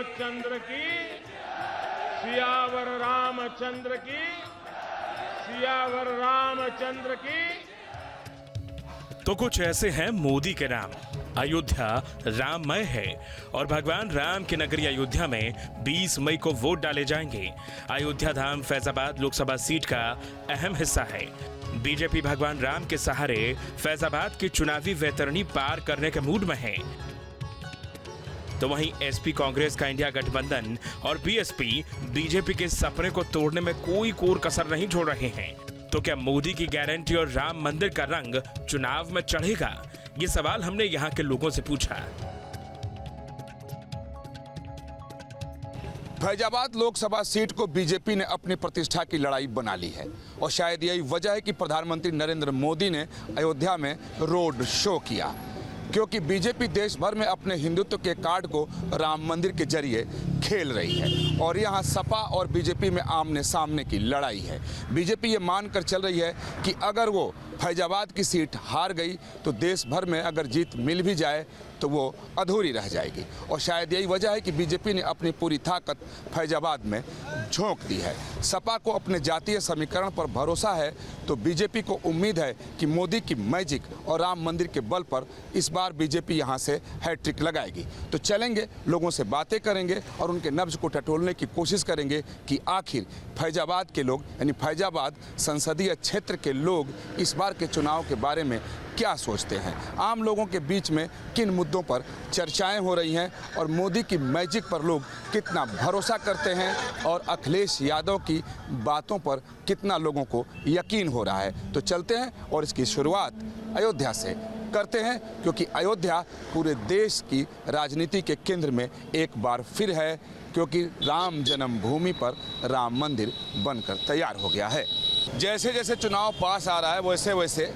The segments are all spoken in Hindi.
रामचंद्र की, सियावर रामचंद्र की, सियावर रामचंद्र की। तो कुछ ऐसे हैं मोदी के नाम। अयोध्या राममय है और भगवान राम की नगरी अयोध्या में 20 मई को वोट डाले जाएंगे। अयोध्या धाम फैजाबाद लोकसभा सीट का अहम हिस्सा है। बीजेपी भगवान राम के सहारे फैजाबाद की चुनावी वैतरणी पार करने के मूड में है। तो वहीं एसपी कांग्रेस का इंडिया गठबंधन और बीएसपी बीजेपी के सपने को तोड़ने में कोई कोर कसर नहीं छोड़ रहे हैं। तो क्या मोदी की गारंटी और राम मंदिर का रंग चुनाव में चढ़ेगा? ये सवाल हमने यहाँ के लोगों से पूछा। फैजाबाद लोकसभा सीट को बीजेपी ने अपनी प्रतिष्ठा की लड़ाई बना ली है और शायद यही वजह है कि प्रधानमंत्री नरेंद्र मोदी ने अयोध्या में रोड शो किया, क्योंकि बीजेपी देश भर में अपने हिंदुत्व के कार्ड को राम मंदिर के जरिए खेल रही है और यहाँ सपा और बीजेपी में आमने सामने की लड़ाई है। बीजेपी ये मानकर चल रही है कि अगर वो फैजाबाद की सीट हार गई तो देश भर में अगर जीत मिल भी जाए तो वो अधूरी रह जाएगी और शायद यही वजह है कि बीजेपी ने अपनी पूरी ताकत फैजाबाद में झोंक दी है। सपा को अपने जातीय समीकरण पर भरोसा है तो बीजेपी को उम्मीद है कि मोदी की मैजिक और राम मंदिर के बल पर इस बार बीजेपी यहाँ से हैट्रिक लगाएगी। तो चलेंगे, लोगों से बातें करेंगे और उनके नब्ज को टटोलने की कोशिश करेंगे कि आखिर फैजाबाद के लोग यानी फैजाबाद संसदीय क्षेत्र के लोग इस बार के चुनाव के बारे में क्या सोचते हैं, आम लोगों के बीच में किन मुद्दों पर चर्चाएं हो रही हैं और मोदी की मैजिक पर लोग कितना भरोसा करते हैं और अखिलेश यादव की बातों पर कितना लोगों को यकीन हो रहा है। तो चलते हैं और इसकी शुरुआत अयोध्या से करते हैं, क्योंकि अयोध्या पूरे देश की राजनीति के केंद्र में एक बार फिर है, क्योंकि राम जन्मभूमि पर राम मंदिर बनकर तैयार हो गया है। जैसे जैसे चुनाव पास आ रहा है वैसे वैसे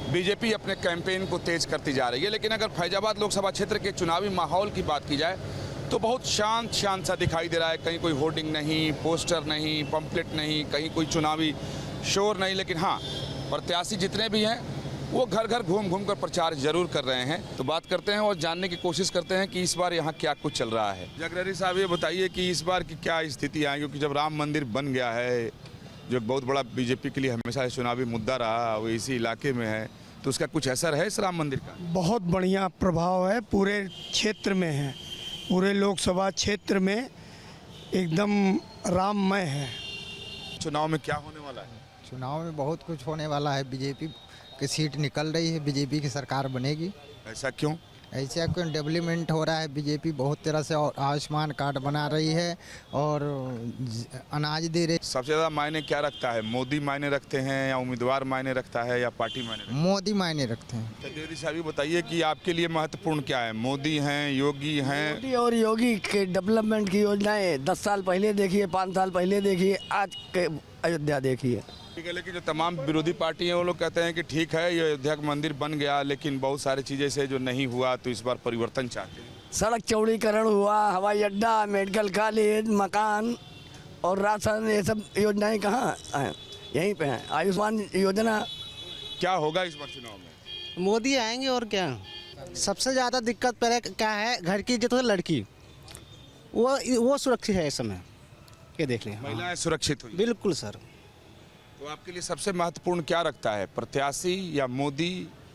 बीजेपी अपने कैंपेन को तेज करती जा रही है। लेकिन अगर फैजाबाद लोकसभा क्षेत्र के चुनावी माहौल की बात की जाए तो बहुत शांत सा दिखाई दे रहा है। कहीं कोई होर्डिंग नहीं, पोस्टर नहीं, पंपलेट नहीं, कहीं कोई चुनावी शोर नहीं। लेकिन हाँ, प्रत्याशी जितने भी हैं वो घर घर घूम कर प्रचार जरूर कर रहे हैं। तो बात करते हैं और जानने की कोशिश करते हैं कि इस बार यहाँ क्या कुछ चल रहा है। जगरेरी साहब, ये बताइए कि इस बार की क्या स्थिति है, क्योंकि जब राम मंदिर बन गया है, जो बहुत बड़ा बीजेपी के लिए हमेशा चुनावी मुद्दा रहा, वो इसी इलाके में है, तो उसका कुछ असर है इस राम मंदिर का? बहुत बढ़िया प्रभाव है, पूरे क्षेत्र में है, पूरे लोकसभा क्षेत्र में एकदम राममय है। चुनाव में क्या होने वाला है? चुनाव में बहुत कुछ होने वाला है। बीजेपी की सीट निकल रही है, बीजेपी की सरकार बनेगी। ऐसा क्यों? ऐसा क्यों? डेवलपमेंट हो रहा है, बीजेपी बहुत तरह से आयुष्मान कार्ड बना रही है और अनाज दे रही। सबसे ज़्यादा मायने क्या रखता है? मोदी मायने रखते हैं या उम्मीदवार मायने रखता है या पार्टी मायने रखता है? मोदी मायने रखते हैं। जगरेरी साहब, बताइए कि आपके लिए महत्वपूर्ण क्या है? मोदी हैं, योगी हैं? मोदी और योगी के डेवलपमेंट की योजनाएं 10 साल पहले देखिए, 5 साल पहले देखिए, आज के अयोध्या देखिए। ठीक है, लेकिन जो तमाम विरोधी पार्टी हैं वो लोग कहते हैं कि ठीक है ये अयोध्या का मंदिर बन गया, लेकिन बहुत सारी चीज़ें से जो नहीं हुआ, तो इस बार परिवर्तन चाहते हैं। सड़क चौड़ीकरण हुआ, हवाई अड्डा, मेडिकल कॉलेज, मकान और राशन, ये सब योजनाएं कहाँ हैं? यहीं पे हैं। आयुष्मान योजना। क्या होगा इस बार चुनाव में? मोदी आएंगे और क्या। सबसे ज़्यादा दिक्कत पहले क्या है, घर की जो लड़की वो सुरक्षित है इस समय, ये देख लें। महिलाएं सुरक्षित हुई? बिल्कुल सर। तो आपके लिए सबसे महत्वपूर्ण क्या रखता है, प्रत्याशी या मोदी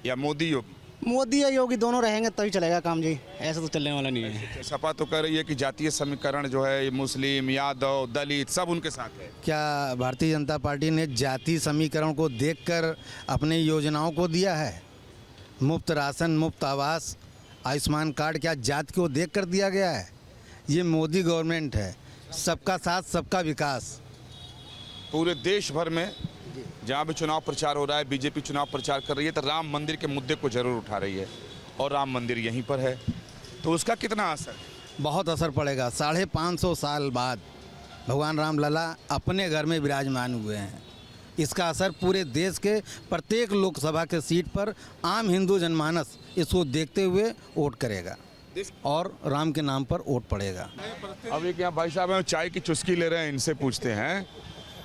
योगी? मोदी या योगी दोनों रहेंगे तभी चलेगा काम जी, ऐसा तो चलने वाला नहीं है। सपा तो कह रही है कि जातीय समीकरण जो है मुस्लिम, यादव, दलित सब उनके साथ है। क्या भारतीय जनता पार्टी ने जातीय समीकरण को देखकर अपने योजनाओं को दिया है? मुफ्त राशन, मुफ्त आवास, आयुष्मान कार्ड क्या जाति को देख कर दिया गया है? ये मोदी गवर्नमेंट है, सबका साथ सबका विकास। पूरे देश भर में जहाँ भी चुनाव प्रचार हो रहा है, बीजेपी चुनाव प्रचार कर रही है तो राम मंदिर के मुद्दे को जरूर उठा रही है और राम मंदिर यहीं पर है, तो उसका कितना असर? बहुत असर पड़ेगा। 550 साल बाद भगवान राम लला अपने घर में विराजमान हुए हैं। इसका असर पूरे देश के प्रत्येक लोकसभा के सीट पर आम हिंदू जनमानस इसको देखते हुए वोट करेगा और राम के नाम पर वोट पड़ेगा। अब एक यहाँ भाई साहब हैं, चाय की चुस्की ले रहे हैं, इनसे पूछते हैं,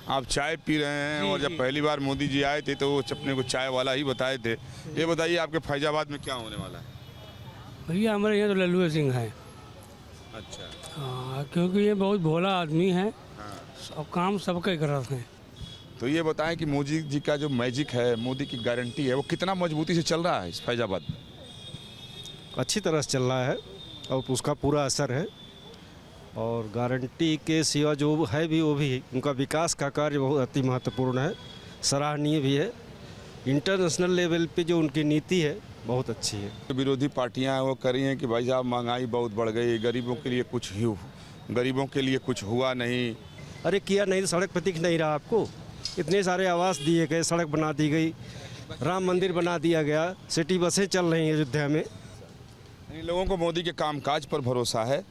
आप चाय पी रहे हैं और जब पहली बार मोदी जी आए थे तो वो अपने को चाय वाला ही बताए थे। ये बताइए आपके फैजाबाद में क्या होने वाला है? भैया हमारे यहाँ तो लल्लू सिंह हैं। अच्छा। हाँ, क्योंकि ये बहुत भोला आदमी है और काम सबका ही करते हैं। तो ये बताएं कि मोदी जी का जो मैजिक है, मोदी की गारंटी है, वो कितना मजबूती से चल रहा है इस फैजाबाद में? अच्छी तरह से चल रहा है और उसका पूरा असर है। और गारंटी के सिवा जो है भी वो भी उनका विकास का कार्य बहुत अति महत्वपूर्ण है, सराहनीय भी है। इंटरनेशनल लेवल पे जो उनकी नीति है बहुत अच्छी है। विरोधी पार्टियां हैं वो कर रही हैं कि भाई साहब महंगाई बहुत बढ़ गई, गरीबों के लिए कुछ हुआ नहीं। अरे किया नहीं तो सड़क पर दिख नहीं रहा आपको? इतने सारे आवास दिए गए, सड़क बना दी गई, राम मंदिर बना दिया गया, सिटी बसें चल रही हैं अयोध्या में। इन लोगों को मोदी के कामकाज पर भरोसा है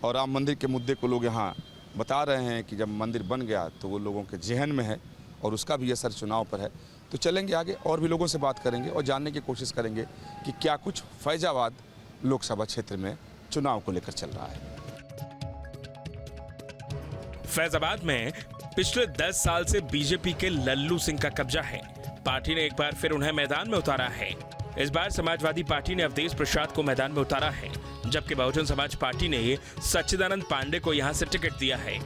और राम मंदिर के मुद्दे को लोग यहाँ बता रहे हैं कि जब मंदिर बन गया तो वो लोगों के जहन में है और उसका भी असर चुनाव पर है। तो चलेंगे आगे और भी लोगों से बात करेंगे और जानने की कोशिश करेंगे कि क्या कुछ फैजाबाद लोकसभा क्षेत्र में चुनाव को लेकर चल रहा है। फैजाबाद में पिछले 10 साल से बीजेपी के लल्लू सिंह का कब्जा है। पार्टी ने एक बार फिर उन्हें मैदान में उतारा है। इस बार समाजवादी पार्टी ने अवधेश प्रसाद को मैदान में उतारा है, जबकि बहुजन समाज पार्टी ने सच्चिदानंद पांडे को यहां से टिकट दिया है।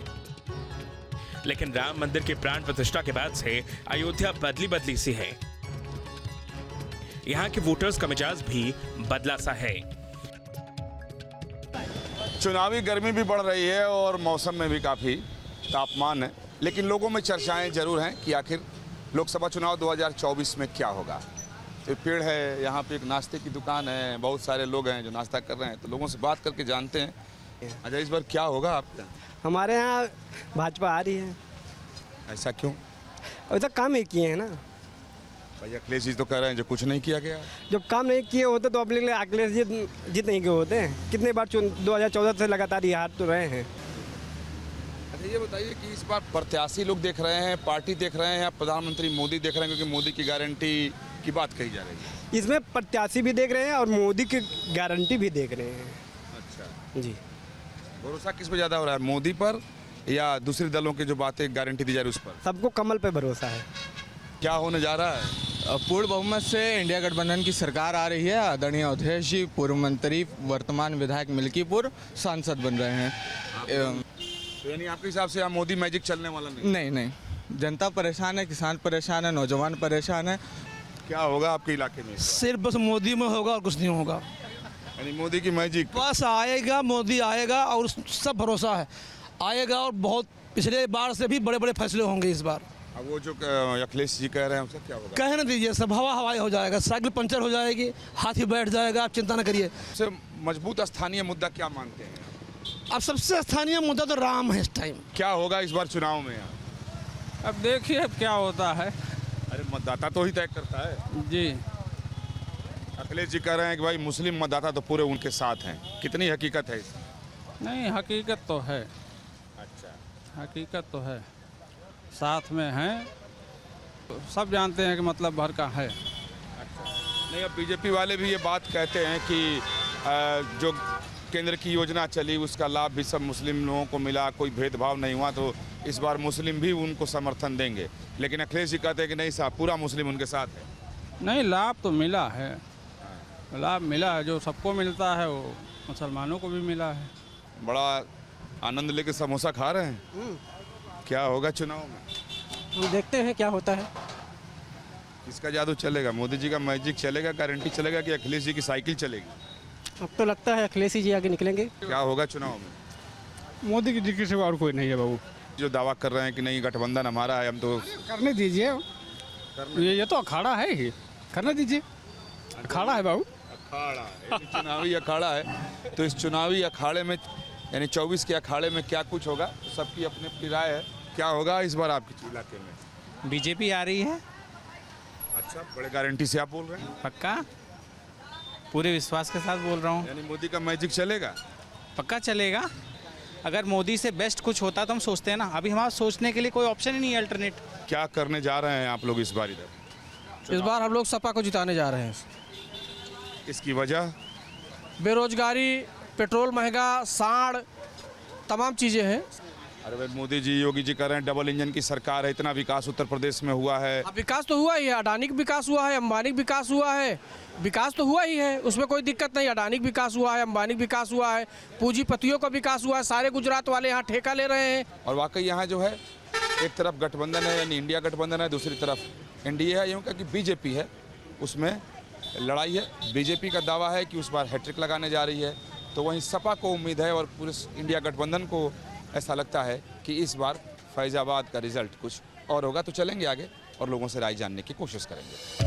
लेकिन राम मंदिर के प्राण प्रतिष्ठा के बाद से अयोध्या बदली सी है। यहां के वोटर्स का मिजाज भी बदला सा है। चुनावी गर्मी भी बढ़ रही है और मौसम में भी काफ़ी तापमान है, लेकिन लोगों में चर्चाएं जरूर हैं कि आखिर लोकसभा चुनाव 2024 में क्या होगा। तो पेड़ है, यहाँ पे एक नाश्ते की दुकान है, बहुत सारे लोग हैं जो नाश्ता कर रहे हैं, तो लोगों से बात करके जानते हैं। अच्छा, इस बार क्या होगा आपका? हमारे यहाँ भाजपा आ रही है। ऐसा क्यों? अभी तक काम ही किए हैं ना। भाई अखिलेश जी तो कह रहे हैं जो कुछ नहीं किया गया। जब काम नहीं किए होते तो अपने लिए अखिलेश जी जीत नहीं गए होते। कितने बार 2014 से लगातार ये हार तो रहे हैं। अच्छा, ये बताइए कि इस बार प्रत्याशी लोग देख रहे हैं, पार्टी देख रहे हैं या प्रधानमंत्री मोदी देख रहे हैं, क्योंकि मोदी की गारंटी की बात कही जा रही है। इसमें प्रत्याशी भी देख रहे हैं और मोदी की गारंटी भी देख रहे हैं। अच्छा जी। भरोसा किस पर ज़्यादा हो रहा है, मोदी पर या दूसरे दलों की जो बातें गारंटी दी जा रही है उस पर? सबको कमल पे भरोसा है। क्या होने जा रहा है? पूर्ण बहुमत से इंडिया गठबंधन की सरकार आ रही है। आदरणीय अवधेश जी पूर्व मंत्री, वर्तमान विधायक मिल्कीपुर सांसद बन रहे हैं। तो यानी आपके हिसाब से यहाँ मोदी मैजिक चलने वाला नहीं? नहीं, जनता परेशान है, किसान परेशान है, नौजवान परेशान है। क्या होगा आपके इलाके में? सिर्फ बस मोदी में होगा और कुछ नहीं होगा। यानी मोदी की मैजिक बस आएगा, मोदी आएगा और सब भरोसा है आएगा, और बहुत पिछले बार से भी बड़े बड़े फैसले होंगे इस बार। अब वो जो अखिलेश जी कह रहे हैं उसका क्या होगा? कहने दीजिए, सब हवाई हो जाएगा, साइकिल पंचर हो जाएगी, हाथी बैठ जाएगा, आप चिंता न करिए। सबसे मजबूत स्थानीय मुद्दा क्या मानते हैं? अब सबसे स्थानीय मुद्दा तो राम है इस टाइम। क्या होगा इस बार चुनाव में? अब देखिए अब क्या होता है। अरे मतदाता तो ही तय करता है जी। अखिलेश जी कह रहे हैं कि भाई मुस्लिम मतदाता तो पूरे उनके साथ हैं। कितनी हकीकत है इसमें? नहीं, हकीकत तो है। अच्छा, हकीकत तो है, साथ में हैं, सब जानते हैं कि मतलब भर का है। नहीं, अब बीजेपी वाले भी ये बात कहते हैं कि जो केंद्र की योजना चली उसका लाभ भी सब मुस्लिम लोगों को मिला, कोई भेदभाव नहीं हुआ, तो इस बार मुस्लिम भी उनको समर्थन देंगे। लेकिन अखिलेश जी कहते हैं कि नहीं साहब, पूरा मुस्लिम उनके साथ है। नहीं, लाभ तो मिला है, लाभ मिला है, जो सबको मिलता है वो मुसलमानों को भी मिला है। बड़ा आनंद लेके समोसा खा रहे हैं। क्या होगा चुनाव में? हम देखते हैं क्या होता है। इसका जादू चलेगा, मोदी जी का मैजिक चलेगा, गारंटी चलेगा कि अखिलेश जी की साइकिल चलेगी? अब तो लगता है अखिलेश जी आगे निकलेंगे। क्या होगा चुनाव में? मोदी की जिक्र से और कोई नहीं है बाबू। जो दावा कर रहे हैं कि नहीं गठबंधन हमारा है, हम तो करने दीजिए, ये तो अखाड़ा है ही, करने दीजिए। अखाड़ा है बाबू, अखाड़ा है, चुनावी अखाड़ा है। तो इस चुनावी अखाड़े में यानी 24 के अखाड़े में क्या कुछ होगा, तो सबकी अपनी अपनी राय है। क्या होगा इस बार आपके इलाके में? बीजेपी आ रही है। अच्छा, बड़े गारंटी से आप बोल रहे हैं? पक्का, पूरे विश्वास के साथ बोल रहा हूँ। यानी मोदी का मैजिक चलेगा? पक्का चलेगा। अगर मोदी से बेस्ट कुछ होता तो हम सोचते हैं ना, अभी हमारा सोचने के लिए कोई ऑप्शन ही नहीं है अल्टरनेट। क्या करने जा रहे हैं आप लोग इस बार इधर? इस बार हम लोग सपा को जिताने जा रहे हैं। इसकी वजह? बेरोजगारी, पेट्रोल महंगा, साड़, तमाम चीज़ें हैं। अरे भाई मोदी जी योगी जी कह रहे हैं डबल इंजन की सरकार है, इतना विकास उत्तर प्रदेश में हुआ है। विकास तो हुआ ही है, अडानी का विकास हुआ है, अंबानी का विकास हुआ है, विकास तो हुआ ही है, उसमें कोई दिक्कत नहीं। अडानी का विकास हुआ है, अंबानी का विकास हुआ है, पूंजीपतियों का विकास हुआ है, सारे गुजरात वाले यहाँ ठेका ले रहे हैं। और वाकई यहाँ जो है एक तरफ गठबंधन है यानी इंडिया गठबंधन है, दूसरी तरफ एनडीए है, यूँ कि बीजेपी है, उसमें लड़ाई है। बीजेपी का दावा है कि उस बार हैट्रिक लगाने जा रही है, तो वहीं सपा को उम्मीद है और पूरे इंडिया गठबंधन को ऐसा लगता है कि इस बार फैजाबाद का रिजल्ट कुछ और होगा। तो चलेंगे आगे और लोगों से राय जानने की कोशिश करेंगे।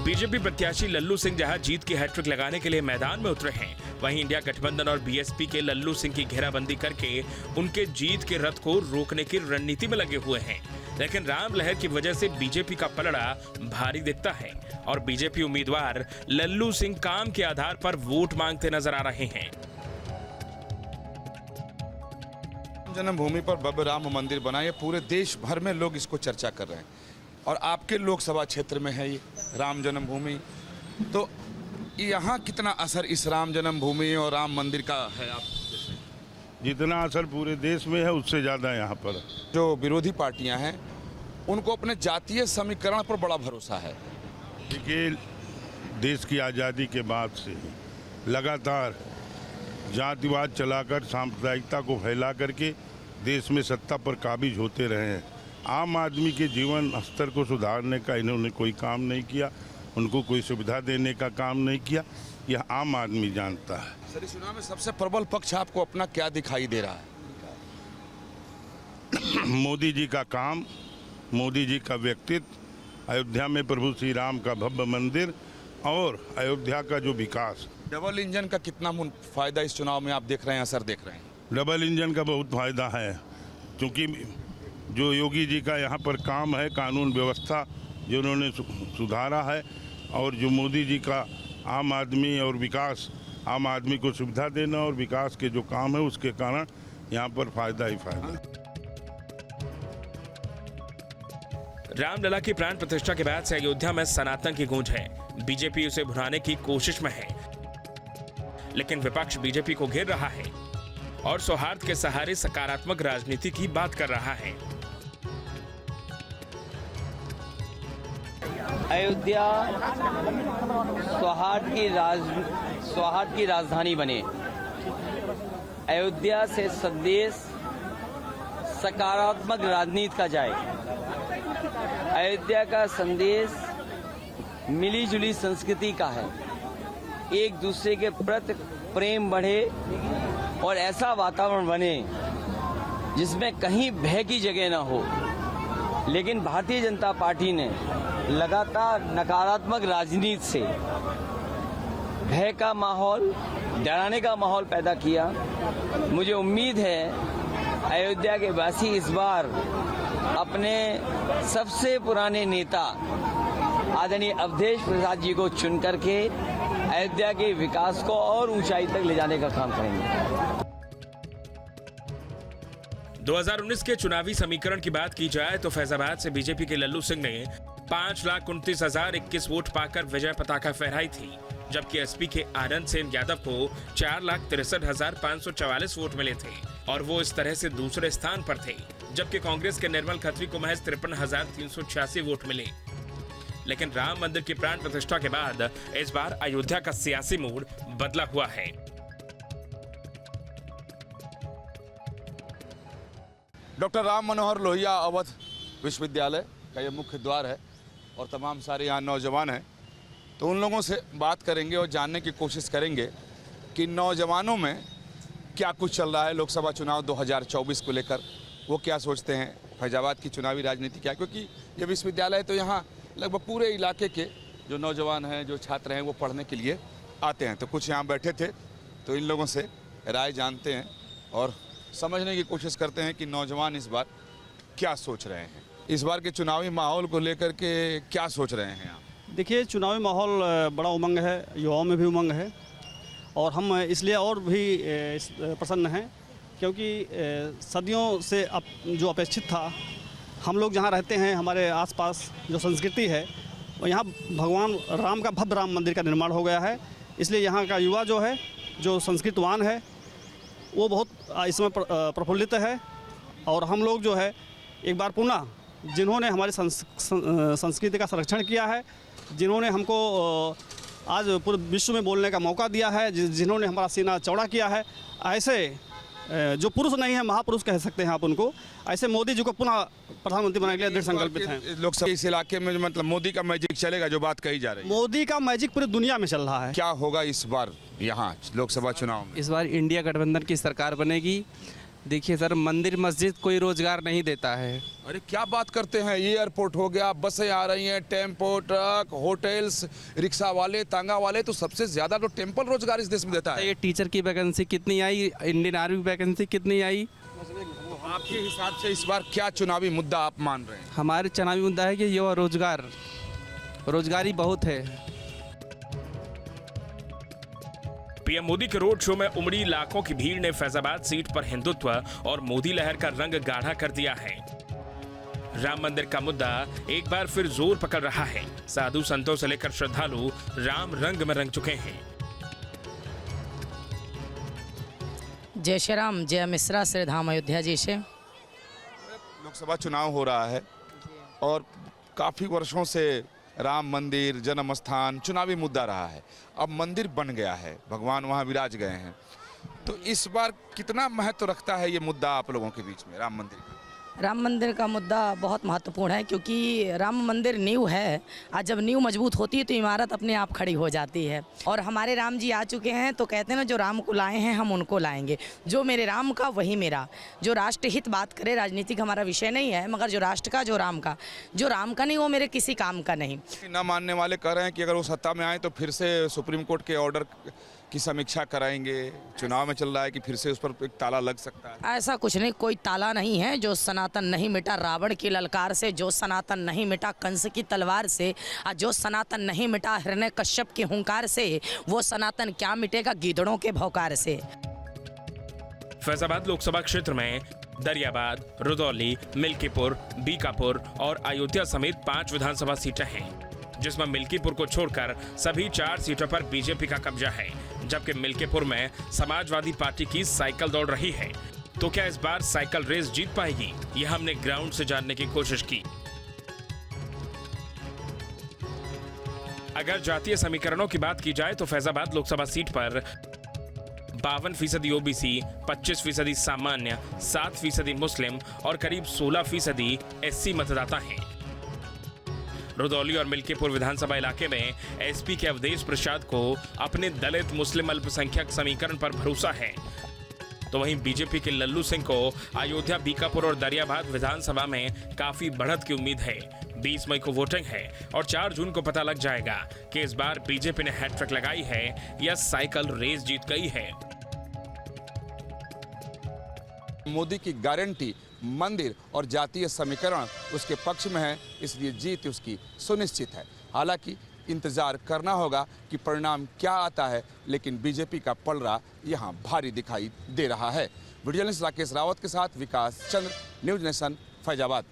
बीजेपी प्रत्याशी लल्लू सिंह जहां जीत की हैट्रिक लगाने के लिए मैदान में उतरे हैं, वहीं इंडिया गठबंधन और बीएसपी के लल्लू सिंह की घेराबंदी करके उनके जीत के रथ को रोकने की रणनीति में लगे हुए हैं। लेकिन राम लहर की वजह से बीजेपी का पलड़ा भारी दिखता है और बीजेपी उम्मीदवार लल्लू सिंह काम के आधार पर वोट मांगते नजर आ रहे हैं। जन्मभूमि पर भव्य राम मंदिर बना, ये पूरे देश भर में लोग इसको चर्चा कर रहे हैं और आपके लोकसभा क्षेत्र में है ये राम जन्मभूमि, तो यहाँ कितना असर इस राम जन्मभूमि और राम मंदिर का है? आप जितना असर पूरे देश में है उससे ज़्यादा यहाँ पर। जो विरोधी पार्टियां हैं उनको अपने जातीय समीकरण पर बड़ा भरोसा है। देखिए, देश की आज़ादी के बाद से लगातार जातिवाद चलाकर सांप्रदायिकता को फैला करके देश में सत्ता पर काबिज होते रहे हैं। आम आदमी के जीवन स्तर को सुधारने का इन्होंने कोई काम नहीं किया, उनको कोई सुविधा देने का काम नहीं किया, यह आम आदमी जानता है। सर, इस चुनाव में सबसे प्रबल पक्ष आपको अपना क्या दिखाई दे रहा है? मोदी जी का काम, मोदी जी का व्यक्तित्व, अयोध्या में प्रभु श्री राम का भव्य मंदिर और अयोध्या का जो विकास। डबल इंजन का कितना फायदा इस चुनाव में आप देख रहे हैं, असर देख रहे हैं? डबल इंजन का बहुत फायदा है, क्योंकि जो योगी जी का यहाँ पर काम है, कानून व्यवस्था जो उन्होंने सुधारा है, और जो मोदी जी का आम आदमी और विकास, आम आदमी को सुविधा देना और विकास के जो काम है, उसके कारण यहाँ पर फायदा ही फायदा। रामलला की प्राण प्रतिष्ठा के बाद से अयोध्या में सनातन की गूंज है। बीजेपी उसे भुनाने की कोशिश में है, लेकिन विपक्ष बीजेपी को घेर रहा है और सौहार्द के सहारे सकारात्मक राजनीति की बात कर रहा है। अयोध्या सौहार्द की राजधानी बने। अयोध्या से संदेश सकारात्मक राजनीति का जाए। अयोध्या का संदेश मिलीजुली संस्कृति का है। एक दूसरे के प्रति प्रेम बढ़े और ऐसा वातावरण बने जिसमें कहीं भय की जगह ना हो। लेकिन भारतीय जनता पार्टी ने लगातार नकारात्मक राजनीति से भय का माहौल, डराने का माहौल पैदा किया। मुझे उम्मीद है अयोध्या के वासी इस बार अपने सबसे पुराने नेता आदरणीय अवधेश प्रसाद जी को चुन करके अयोध्या के विकास को और ऊंचाई तक ले जाने का काम करेंगे। 2019 के चुनावी समीकरण की बात की जाए तो फैजाबाद से बीजेपी के लल्लू सिंह ने 5,29,021 वोट पाकर विजय पताका फहराई थी, जबकि एसपी के आनंद सेन यादव को 4,63,544 वोट मिले थे और वो इस तरह से दूसरे स्थान पर थे। जबकि कांग्रेस के निर्मल खत्री को महज 53,386 वोट मिले। लेकिन राम मंदिर की प्राण प्रतिष्ठा के बाद इस बार अयोध्या का सियासी मूड बदला हुआ है। डॉक्टर राम मनोहर लोहिया अवध विश्वविद्यालय का ये मुख्य द्वार है और तमाम सारे यहाँ नौजवान हैं, तो उन लोगों से बात करेंगे और जानने की कोशिश करेंगे कि नौजवानों में क्या कुछ चल रहा है लोकसभा चुनाव 2024 को लेकर, वो क्या सोचते हैं, फैजाबाद की चुनावी राजनीति क्या है। क्योंकि ये विश्वविद्यालय तो यहाँ लगभग पूरे इलाके के जो नौजवान हैं, जो छात्र हैं, वो पढ़ने के लिए आते हैं। तो कुछ यहाँ बैठे थे, तो इन लोगों से राय जानते हैं और समझने की कोशिश करते हैं कि नौजवान इस बार क्या सोच रहे हैं। इस बार के चुनावी माहौल को लेकर के क्या सोच रहे हैं आप? देखिए, चुनावी माहौल बड़ा उमंग है, युवाओं में भी उमंग है और हम इसलिए और भी प्रसन्न हैं क्योंकि सदियों से जो अपेक्षित था, हम लोग जहाँ रहते हैं हमारे आसपास जो संस्कृति है, और यहाँ भगवान राम का भव्य राम मंदिर का निर्माण हो गया है। इसलिए यहाँ का युवा जो है, जो संस्कृतवान है, वो बहुत इसमें प्रफुल्लित है। और हम लोग जो है एक बार पुनः जिन्होंने हमारी संस्कृति का संरक्षण किया है, जिन्होंने हमको आज पूरे विश्व में बोलने का मौका दिया है, जिन्होंने हमारा सीना चौड़ा किया है, ऐसे जो पुरुष नहीं है, महापुरुष कह सकते हैं आप उनको, ऐसे मोदी जी को पुनः प्रधानमंत्री बनाने के लिए दृढ़ संकल्पित हैं। लोकसभा इस इलाके में मतलब मोदी का मैजिक चलेगा, जो बात कही जा रही है। मोदी का मैजिक पूरी दुनिया में चल रहा है। क्या होगा इस बार यहाँ लोकसभा चुनाव में? इस बार इंडिया गठबंधन की सरकार बनेगी। देखिए सर, मंदिर मस्जिद कोई रोजगार नहीं देता है। अरे क्या बात करते हैं, एयरपोर्ट हो गया, बसें आ रही हैं, टेम्पो, ट्रक, होटल्स, रिक्शा वाले, तांगा वाले, तो सबसे ज्यादा तो टेम्पल रोजगार इस देश में देता है। ये टीचर की वैकेंसी कितनी आई, इंडियन आर्मी वैकेंसी कितनी आई? आपके हिसाब से इस बार क्या चुनावी मुद्दा आप मान रहे हैं? हमारे चुनावी मुद्दा है कि युवा रोजगारी बहुत है। पीएम मोदी के रोड शो में उमड़ी लाखों की भीड़ ने फैजाबाद सीट पर हिंदुत्व और मोदी लहर का रंग गाढ़ा कर दिया है। राम मंदिर का मुद्दा एक बार फिर जोर पकड़ रहा है। साधु संतों से लेकर श्रद्धालु राम रंग में रंग चुके हैं। जय श्री राम, जय मिश्रा, श्री धाम अयोध्या जी से। लोकसभा चुनाव हो रहा है और काफी वर्षों से राम मंदिर, जन्म स्थान चुनावी मुद्दा रहा है। अब मंदिर बन गया है, भगवान वहाँ विराज गए हैं, तो इस बार कितना महत्व रखता है ये मुद्दा आप लोगों के बीच में, राम मंदिर का? राम मंदिर का मुद्दा बहुत महत्वपूर्ण है, क्योंकि राम मंदिर नींव है। आज जब नींव मजबूत होती है तो इमारत अपने आप खड़ी हो जाती है। और हमारे राम जी आ चुके हैं, तो कहते हैं ना, जो राम को लाए हैं हम उनको लाएंगे। जो मेरे राम का वही मेरा। जो राष्ट्र हित बात करे, राजनीतिक हमारा विषय नहीं है, मगर जो राष्ट्र का, जो राम का नहीं, वो मेरे किसी काम का नहीं। न मानने वाले कह रहे हैं कि अगर वो सत्ता में आए तो फिर से सुप्रीम कोर्ट के ऑर्डर की समीक्षा कराएंगे। चुनाव में चल रहा है कि फिर से उस पर एक ताला लग सकता है। ऐसा कुछ नहीं, कोई ताला नहीं है। जो सनातन नहीं मिटा रावण की ललकार से, जो सनातन नहीं मिटा कंस की तलवार से, और जो सनातन नहीं मिटा हिरण्यकश्यप के हुंकार से, वो सनातन क्या मिटेगा गीदड़ों के भौकार से। फैजाबाद लोकसभा क्षेत्र में दरियाबाद, रुदौली, मिल्कीपुर, बीकापुर और अयोध्या समेत 5 विधानसभा सीटें हैं, जिसमें मिल्कीपुर को छोड़कर सभी 4 सीटों पर बीजेपी का कब्जा है, जबकि मिल्कीपुर में समाजवादी पार्टी की साइकिल दौड़ रही है। तो क्या इस बार साइकिल रेस जीत पाएगी? यह हमने ग्राउंड से जानने की कोशिश की। अगर जातीय समीकरणों की बात की जाए तो फैजाबाद लोकसभा सीट पर 52% ओबीसी, 25% सामान्य, 7% मुस्लिम और करीब 16% एससी मतदाता हैं। रुदौली और मिल्कीपुर विधानसभा इलाके में एसपी के अवधेश प्रसाद को अपने दलित मुस्लिम अल्पसंख्यक समीकरण पर भरोसा है, तो वहीं बीजेपी के लल्लू सिंह को अयोध्या, बीकापुर और दरियाबाद विधानसभा में काफी बढ़त की उम्मीद है। 20 मई को वोटिंग है और 4 जून को पता लग जाएगा कि इस बार बीजेपी ने हैट्रिक लगाई है या साइकिल रेस जीत गई है। मोदी की गारंटी मंदिर और जातीय समीकरण उसके पक्ष में है, इसलिए जीत उसकी सुनिश्चित है। हालांकि इंतजार करना होगा कि परिणाम क्या आता है, लेकिन बीजेपी का पलड़ा यहां भारी दिखाई दे रहा है। वीडियो जर्नलिस्ट राकेश रावत के साथ विकास चंद्र, न्यूज नेशन, फैजाबाद।